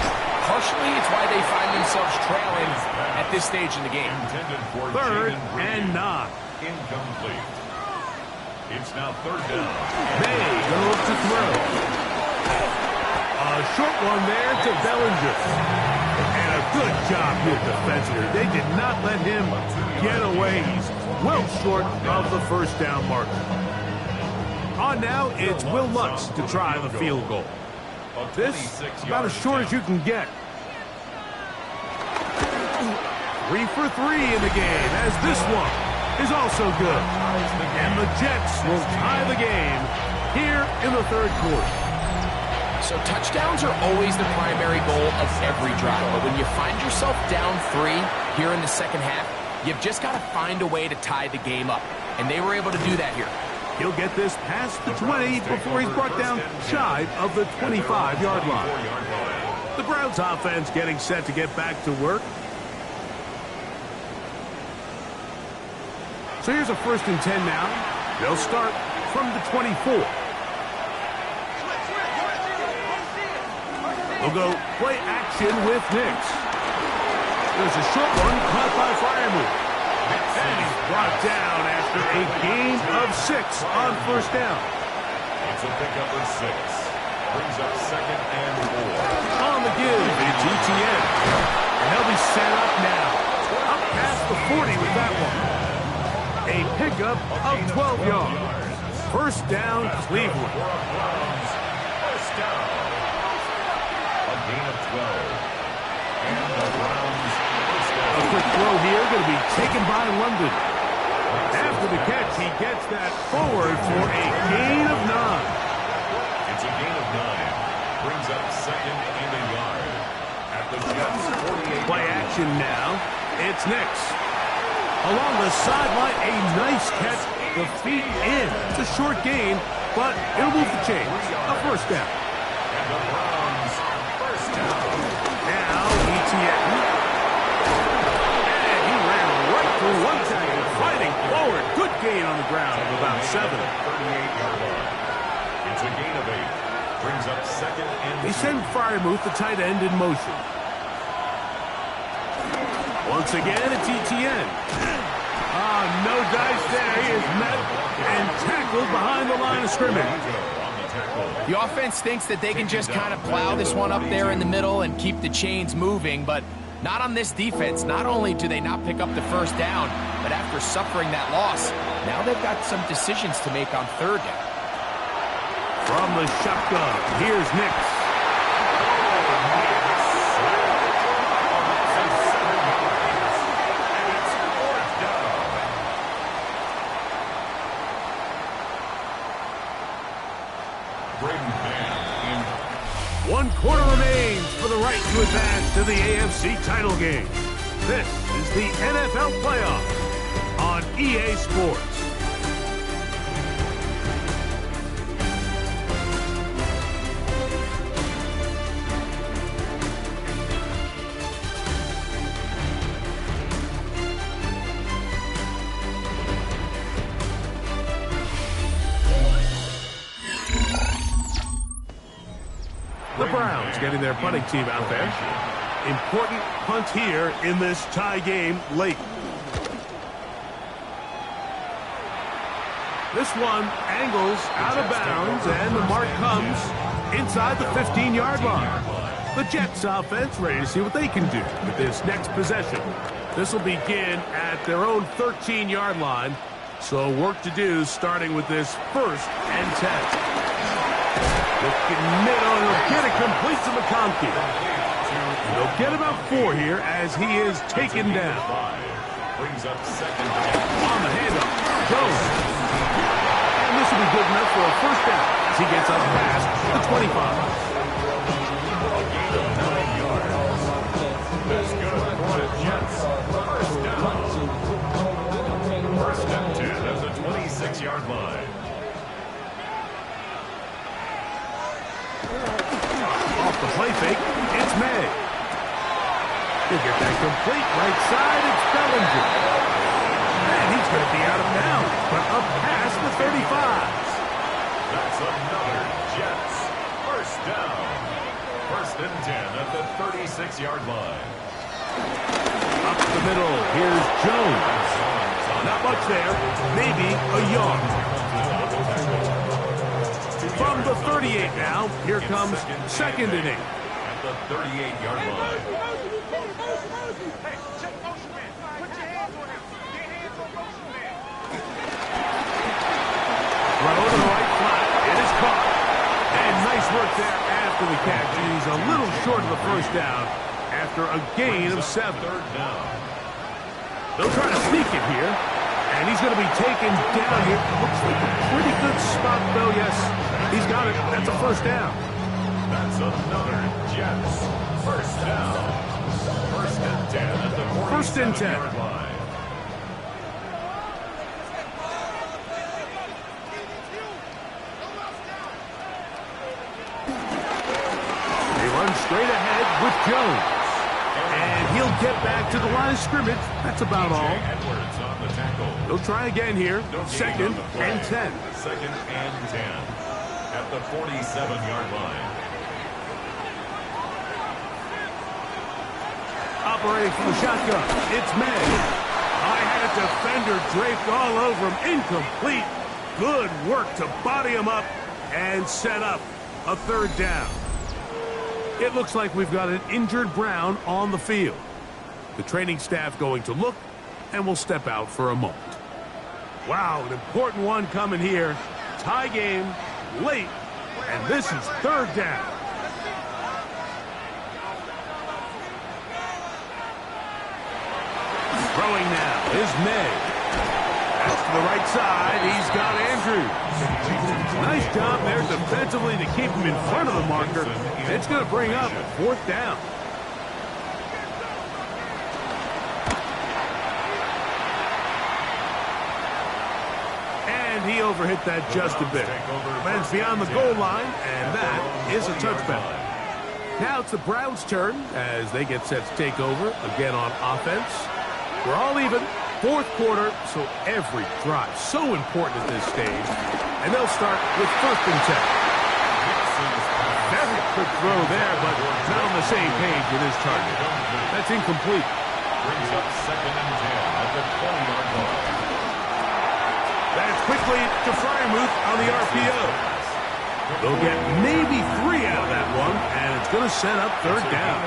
partially it's why they find themselves trailing at this stage in the game. 3rd and 9. Incomplete. It's now 3rd down. May goes to throw. A short one there to Bellinger. And a good job here defensively. They did not let him get away. He's well short of the 1st down marker. On now, it's Will Lutz to try the field goal. This about as short as you can get. 3 for 3 in the game, as this one is also good. And the Jets will tie the game here in the third quarter. So touchdowns are always the primary goal of every drive. But when you find yourself down 3 here in the second half, you've just got to find a way to tie the game up. And they were able to do that here. He'll get this past the 20 before he's brought down shy of the 25-yard line. The Browns offense getting set to get back to work. So here's a 1st and 10 now. They'll start from the 24. They'll go play action with Nix. There's a short one caught by Freiermuth. And he's brought down after a gain of 6 on 1st down. It's a pickup of 6. Brings up 2nd and 4. On the give, it's ETN. And he'll be set up now. Up past the 40 with that one. A pickup of 12 yards. 1st down, Cleveland. First down. A gain of 12. And the Browns first down. A quick throw here, going to be taken by London. After the catch, he gets that forward for a gain of 9. It's a gain of 9. Brings up 2nd and a yard. At the Jets' 48. Play action now. It's Nix. Along the sideline, a nice catch. The feet in. It's a short gain, but it'll move the chains. A 1st down. And the Browns first down. Now, ETN. And he ran right through one tackle, fighting forward. Good gain on the ground of about 7. 38-yard line. It's a gain of 8. Brings up 2nd and 2. They send Freiermuth, the tight end, in motion. Once again, it's ETN. No dice there. He is met and tackled behind the line of scrimmage. The offense thinks that they can just kind of plow this one up there in the middle and keep the chains moving, but not on this defense. Not only do they not pick up the 1st down, but after suffering that loss, now they've got some decisions to make on 3rd down. From the shotgun, here's Nix. One quarter remains for the right to advance to the AFC title game. This is the NFL playoff on EA Sports. The Browns getting their punting team out there. Important punt here in this tie game late. This one angles out of bounds, and the mark comes inside the 15-yard line. The Jets offense ready to see what they can do with this next possession. This will begin at their own 13-yard line, so work to do starting with this 1st and 10. Looking middle, and he'll get it complete to McConkey. He'll get about 4 here as he is taken down. Brings up 2nd down. On the handoff, Jones. And this will be good enough for a 1st down as he gets up past the 25. A gain of 9 yards. That's good for the Jets. 1st down. 1st and 10 at the 26-yard line. Off the play fake, it's May. He'll get that complete right side, it's Bellinger. And he's going to be out of bounds, but up past the 35. That's another Jets. 1st down. 1st and 10 at the 36-yard line. Up the middle, here's Jones. Not much there, maybe a yard. From the 38 now, here comes 2nd and 8. At the 38-yard line. Throw to the right flat. It is caught. And nice work there after the catch. a little short of the first down after a gain of 7. Third down. They'll try to sneak it here, and he's going to be taken down here. Looks like a pretty good spot, though. Yes, he's got it. That's a first down. That's another Jets. First down. First and 10 at the 47-yard line. They run straight ahead with Jones. And he'll get back to the line of scrimmage. That's about all. Edwards on the tackle. They'll try again here. Second and 10. Second and 10 at the 47-yard line. Operating from the shotgun, it's May. I had a defender draped all over him. Incomplete. Good work to body him up and set up a third down. It looks like we've got an injured Brown on the field. The training staff going to look, and we'll step out for a moment. Wow, an important one coming here. Tie game, late, and this is third down. Throwing now is May. That's to the right side. He's got Andrews. Nice job there defensively to keep him in front of the marker. It's going to bring up fourth down. And he overhit that just a bit. Lands beyond the goal line, and that is a touchback. Now it's the Browns' turn as they get set to take over again on offense. We're all even, fourth quarter, so every drive so important at this stage. And they'll start with first and 10. Very quick throw there, but not on the same page with his target. That's incomplete. Brings up second and 10 at the 20-yard line. That's quickly to Freiermuth on the RPO. They'll get maybe 3 out of that one, and it's going to set up third down.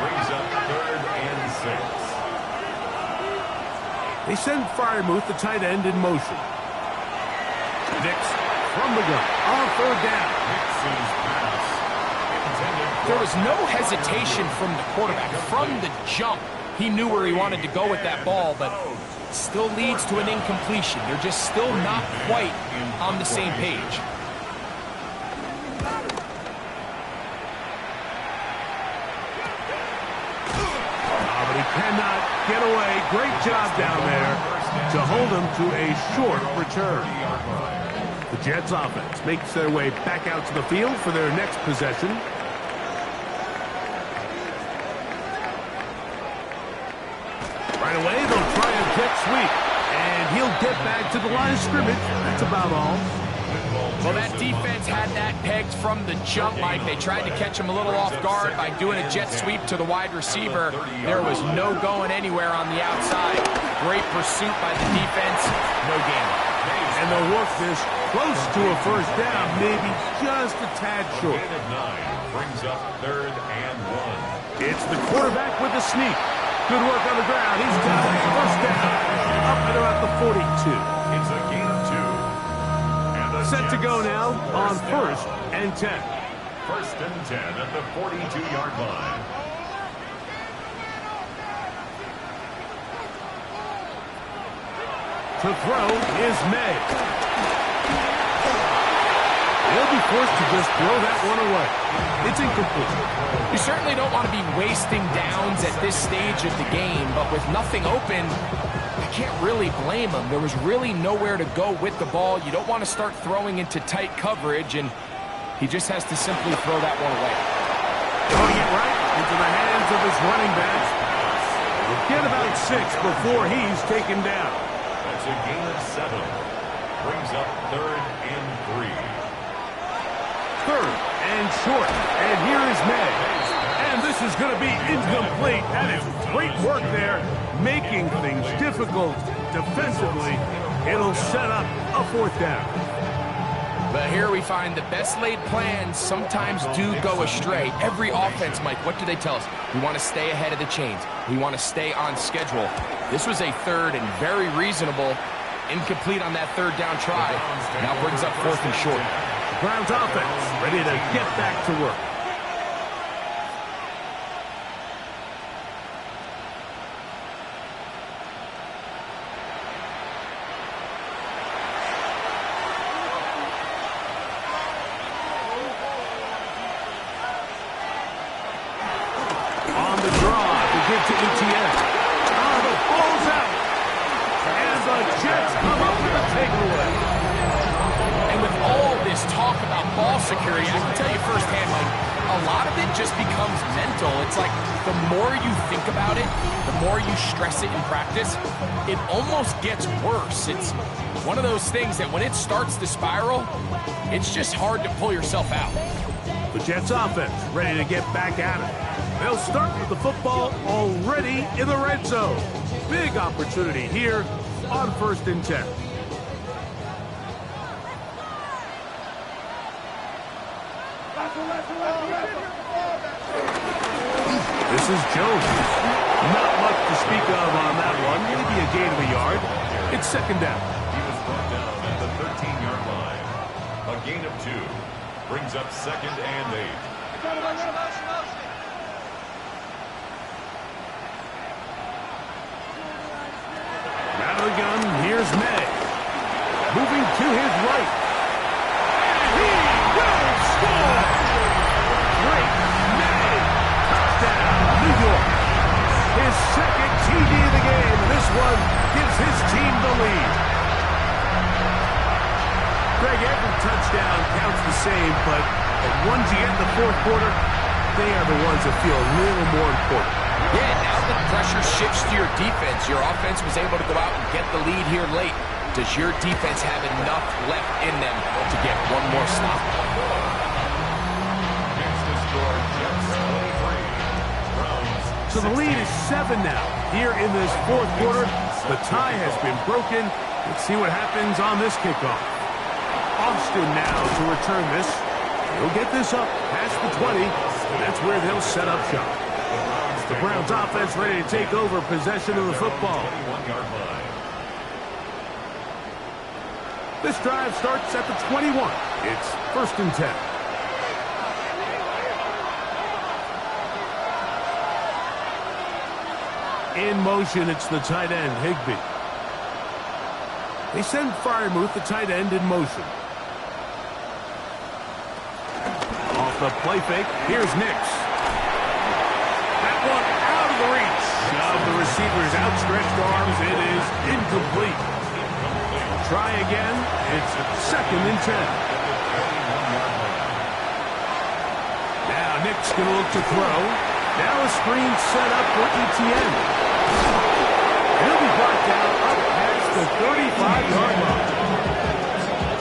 Brings up third and 6. They send Freiermuth, the tight end, in motion. Nix from the gun on third down. There was no hesitation from the quarterback. From the jump, he knew where he wanted to go with that ball, but still leads to an incompletion. They're just still not quite on the same page. But he cannot get away. Great job down there to hold him to a short return. The Jets offense makes their way back out to the field for their next possession. Right away, they'll try a jet sweep. And he'll get back to the line of scrimmage. That's about all. Well, that defense had that pegged from the jump, Mike. They tried to catch him a little off guard by doing a jet sweep to the wide receiver. There was no going anywhere on the outside. Great pursuit by the defense. No gain. And they'll work this close to a first down, maybe just a tad short. Brings up third and 1. It's the quarterback with the sneak. Good work on the ground. He's got it. First down. Up and about the 42. It's a gain of 2. Set to go now on first and 10. First and 10 at the 42-yard line. To throw is May. They'll be forced to just throw that one away. It's incomplete. You certainly don't want to be wasting downs at this stage of the game, but with nothing open, I can't really blame him. There was really nowhere to go with the ball. You don't want to start throwing into tight coverage, and he just has to simply throw that one away. Throwing it right into the hands of his running back. He'll get about 6 before he's taken down. That's a gain of 7. Brings up third and 3. Third and short. And here is May. And this is going to be incomplete. That is great work there, making things difficult defensively. It'll set up a fourth down. But here we find the best laid plans sometimes do go astray. Every offense, Mike, what do they tell us? We want to stay ahead of the chains. We want to stay on schedule. This was a third and very reasonable. Incomplete on that third down try. Now brings up fourth and short. Browns offense ready to get back to work. ETN. Oh, the ball's out. And the Jets come up with a takeaway. And with all this talk about ball security, I can tell you firsthand, Mike, a lot of it just becomes mental. It's like the more you think about it, the more you stress it in practice, it almost gets worse. It's one of those things that when it starts to spiral, it's just hard to pull yourself out. The Jets offense ready to get back at it. They'll start with the football already in the red zone. Big opportunity here on 1st and 10. This is Jones. Not much to speak of on that one. Maybe a gain of a yard. It's 2nd down. He was brought down at the 13-yard line. A gain of 2 brings up 2nd and 8. Out of the gun, here's May. Moving to his right. And he will score! Great May! Touchdown, New York. His 2nd TD of the game, and this one gives his team the lead. Greg, every touchdown counts the same, but the ones you get in the 4th quarter, they are the ones that feel a little more important. Yeah, now the pressure shifts to your defense. Your offense was able to go out and get the lead here late. Does your defense have enough left in them to get one more stop? Next to score, Jets 23. Browns. So the lead is 7 now. Here in this 4th quarter, the tie has been broken. Let's see what happens on this kickoff. Austin now to return this. He'll get this up past the 20. That's where they'll set up shop. The Browns offense ready to take over possession of the football. 21-yard line. This drive starts at the 21. It's 1st and 10. In motion, it's the tight end, Higbee. They send Fryermuth, the tight end, in motion. Off the play fake, here's Nix. That one out of the reach of the receiver's outstretched arms. It is incomplete. Try again. It's 2nd and 10. Now Nick's going to look to throw. Now a screen set up for ETN. He'll be brought down up past the 35-yard line.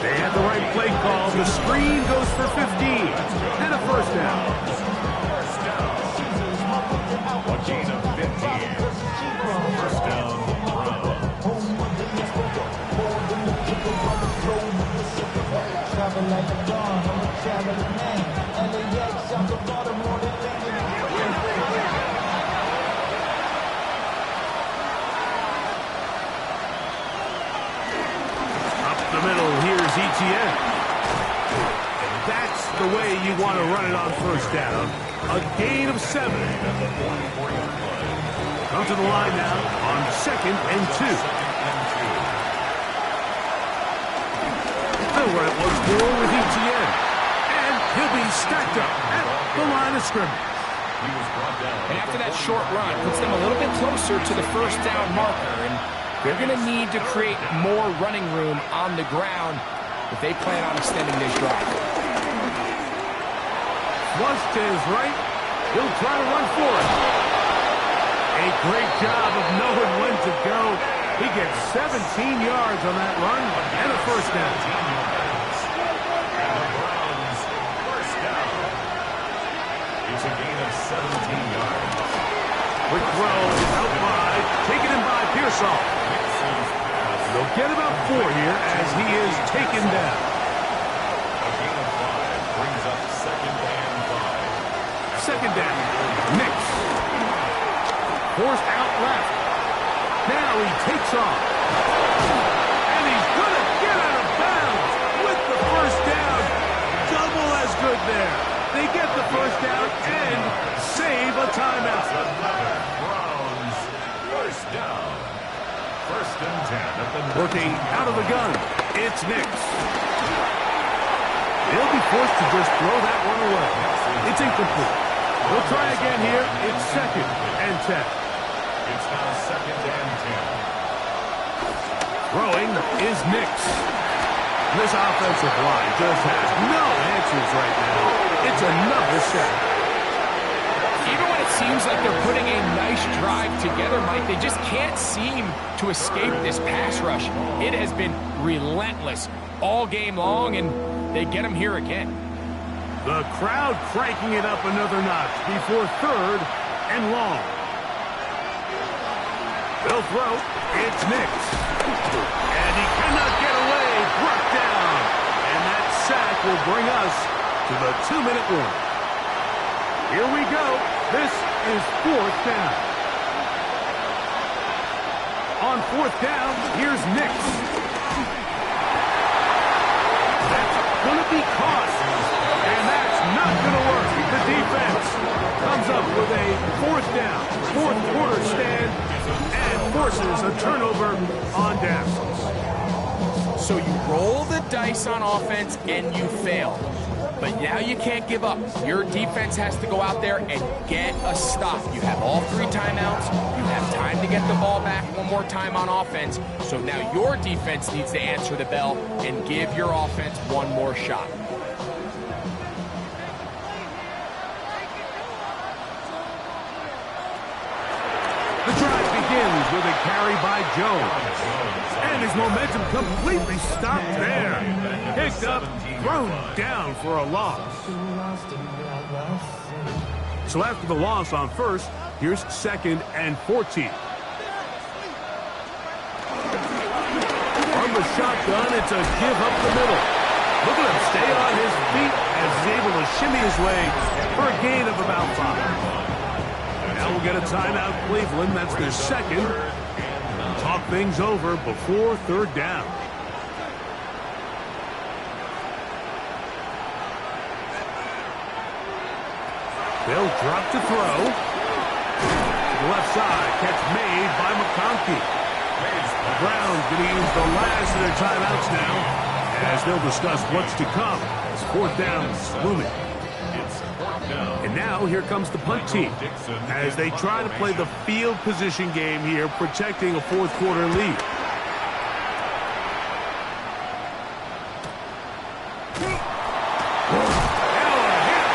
They had the right play call. The screen goes for 15. And a 1st down. A gain of 15. 1st down, Browns. Up the middle, here's ETN. That's the way you want to run it on 1st down. A gain of 7. Come to the line now on 2nd and 2. They'll run it once more with ETN. And he'll be stacked up at the line of scrimmage. And after that short run, puts them a little bit closer to the 1st down marker. And they're going to need to create more running room on the ground if they plan on extending this drive. Flush to his right. He'll try to run for it. A great job of knowing when to go. He gets 17 yards on that run and a 1st down. And the Browns, 1st down. It's a gain of 17 yards. Quick throw is out wide. Taken in by Pearsall. They'll get about 4 here as he is taken down. A gain of 5 brings up 2nd and 5. 2nd down. Nix. Forced out left. Now he takes off. And he's going to get out of bounds with the 1st down. Double as good there. They get the 1st down and save a timeout. Browns, 1st down. 1st and 10 at the Working out of the gun. It's Nix. He'll be forced to just throw that one away. It's incomplete. We'll try again here. It's 2nd and 10. It's now 2nd and 10. Throwing is Nix. This offensive line just has no answers right now. It's another sack. Even when it seems like they're putting a nice drive together, Mike, they just can't seem to escape this pass rush. It has been relentless all game long, and they get them here again. The crowd cranking it up another notch before 3rd and long. They'll throw. It's Nix. And he cannot get away. Brought down. And that sack will bring us to the 2-minute warning. Here we go. This is 4th down. On 4th down, here's Nix. That's going to be caught. And that's not going to work. The defense comes up with a 4th down, 4th quarter stand, and forces a turnover on downs. So you roll the dice on offense and you fail. But now you can't give up. Your defense has to go out there and get a stop. You have all 3 timeouts. You have time to get the ball back one more time on offense. So now your defense needs to answer the bell and give your offense one more shot. The drive begins with a carry by Jones. And his momentum completely stopped there. Picked up, thrown down for a loss. So after the loss on 1st, here's 2nd and 14. From the shotgun, it's a give up the middle. Look at him stay on his feet as he's able to shimmy his way for a gain of about 5. Now we'll get a timeout, Cleveland. That's their 2nd. Talk things over before 3rd down. They'll drop to throw. To the left side, catch made by McConkey. The Browns going to use the last of their timeouts now as they'll discuss what's to come. It's 4th down looming. And now here comes the punt team as they try to play the field position game here, protecting a 4th quarter lead.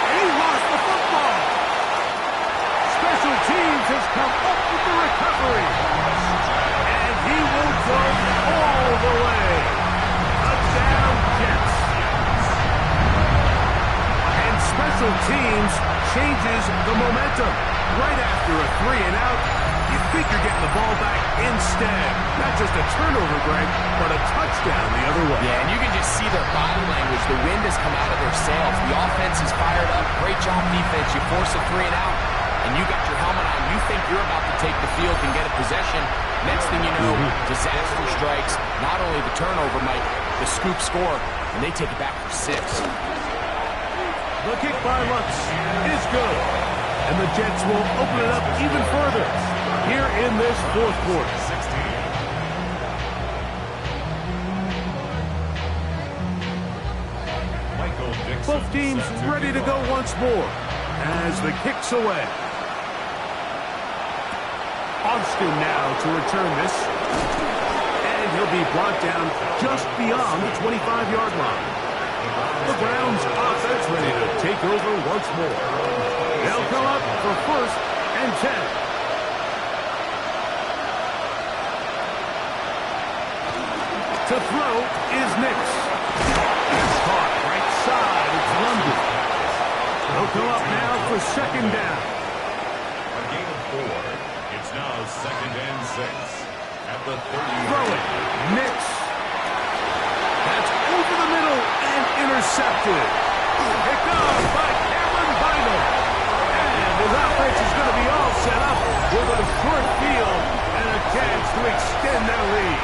He lost the football. Special teams has come up with the recovery. And he will go all the way. Touchdown, Jets. Special teams changes the momentum. Right after a 3-and-out, you think you're getting the ball back instead. Not just a turnover, Greg, but a touchdown the other way. Yeah, and you can just see their body language. The wind has come out of their sails. The offense is fired up. Great job, defense. You force a 3-and-out, and you got your helmet on. You think you're about to take the field and get a possession. Next thing you know, disaster strikes. Not only the turnover, Mike, the scoop score, and they take it back for 6. The kick by Lutz is good. And the Jets will open it up even further here in this 4th quarter. Both teams ready to go once more as the kick's away. Austin now to return this. And he'll be brought down just beyond the 25-yard line. The Browns offense ready to take over once more. They'll come up for 1st and 10. To throw is Nix. It's caught right side. It's London. They'll come up now for 2nd down. A gain of 4. It's now 2nd and 6. At the 30. Throw it. Nix. That's over the middle and intercepted. Picked off by Cameron Bynum. And his offense is going to be all set up with a short field and a chance to extend their lead.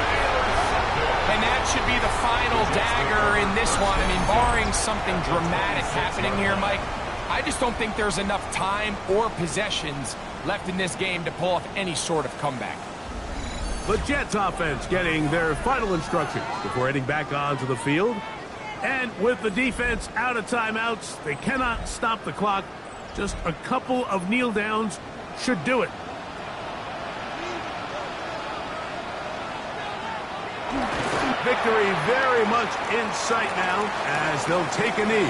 And that should be the final dagger in this one. I mean, barring something dramatic happening here, Mike, I just don't think there's enough time or possessions left in this game to pull off any sort of comeback. The Jets offense getting their final instructions before heading back onto the field. And with the defense out of timeouts, they cannot stop the clock. Just a couple of kneel downs should do it. Victory very much in sight now as they'll take a knee.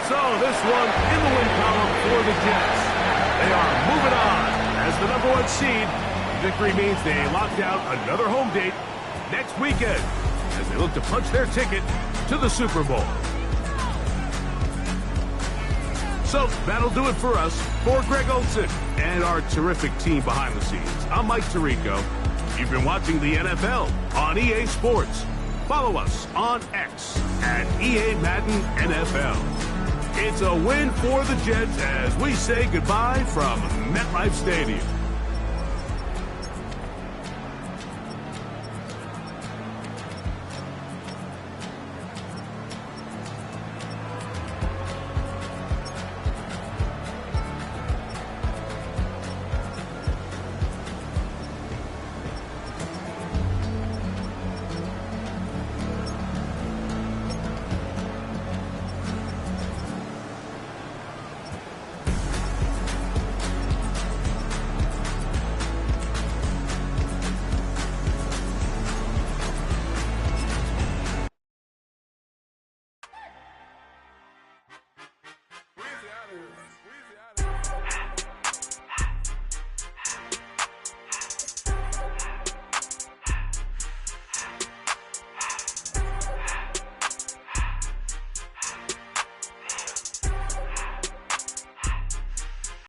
So this one in the win column for the Jets. They are moving on as the #1 seed. Victory means they lock down another home date next weekend as they look to punch their ticket to the Super Bowl. So that'll do it for us. For Greg Olson and our terrific team behind the scenes, I'm Mike Tirico. You've been watching the NFL on EA Sports. Follow us on X at EA Madden NFL. It's a win for the Jets as we say goodbye from MetLife Stadium. Where's the other one?